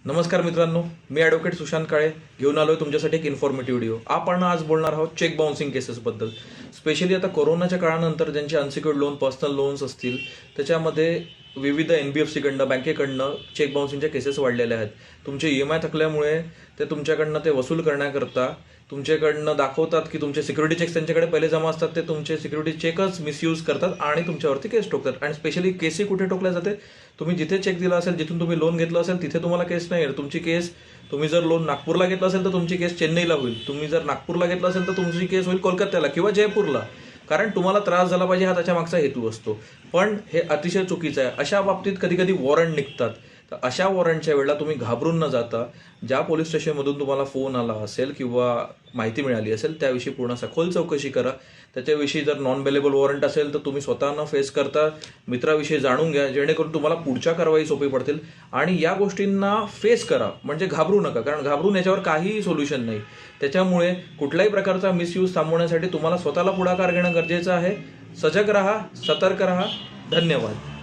नमस्कार मित्रांनो, मी ॲडव्होकेट सुशांत काळे घेऊन आलो आहे तुमच्यासाठी एक इन्फॉर्मेटिव्ह व्हिडिओ. आपण आज बोलणार आहोत चेक बाउन्सिंग केसेसबद्दल. स्पेशली आता कोरोनाच्या काळानंतर ज्यांचे अनसिक्युअर्ड लोन, पर्सनल लोन्स असतील, त्याच्यामध्ये विविध NBFCकडनं, बँकेकडनं चेक बाउन्सिंगच्या केसेस वाढलेल्या आहेत. तुमचे EMI थकल्यामुळे ते तुमच्याकडनं ते वसूल करण्याकरता तुमच्याकडनं दाखवतात की तुमचे सिक्युरिटी चेक्स त्यांच्याकडे पहिले जमा असतात, ते तुमचे सिक्युरिटी चेकच मिसयूज करतात आणि तुमच्यावरती केस ठोकतात. आणि स्पेशली केसही कुठे ठोकल्या जाते, तुम्ही जिथे चेक दिला असेल, जिथून तुम्ही लोन घेतलं असेल, तिथे तुम्हाला केस नाही आहे. तुमची केस, तुम्ही जर लोन नागपूरला घेतलं असेल तर तुमची केस चेन्नईला होईल. तुम्ही जर नागपूरला घेतलं असेल तर तुमची केस होईल कोलकात्याला किंवा जयपूरला. कारण तुम्हाला त्रास झाला पाहिजे, हा त्याच्या मागचा हेतू असतो. पण हे अतिशय चुकीचं आहे. अशा बाबतीत कधी कधी वॉरंट निघतात. तर अशा वॉरंटच्या वेळेला तुम्ही घाबरून न जाता, ज्या पोलीस स्टेशनमधून तुम्हाला फोन आला असेल किंवा माहिती मिळाली असेल त्याविषयी पूर्ण सखोल चौकशी करा. त्याच्याविषयी जर नॉन बेलेबल वॉरंट असेल तर तुम्ही स्वतः न फेस करता मित्राविषयी जाणून घ्या, जेणेकरून तुम्हाला पुढच्या कारवाई सोपी पडतील. आणि या गोष्टींना फेस करा, म्हणजे घाबरू नका, कारण घाबरून याच्यावर काहीही सोल्युशन नाही. त्याच्यामुळे कुठल्याही प्रकारचा मिसयूज थांबवण्यासाठी तुम्हाला स्वतःला पुढाकार घेणं गरजेचं आहे. सजग रहा, सतर्क रहा. धन्यवाद.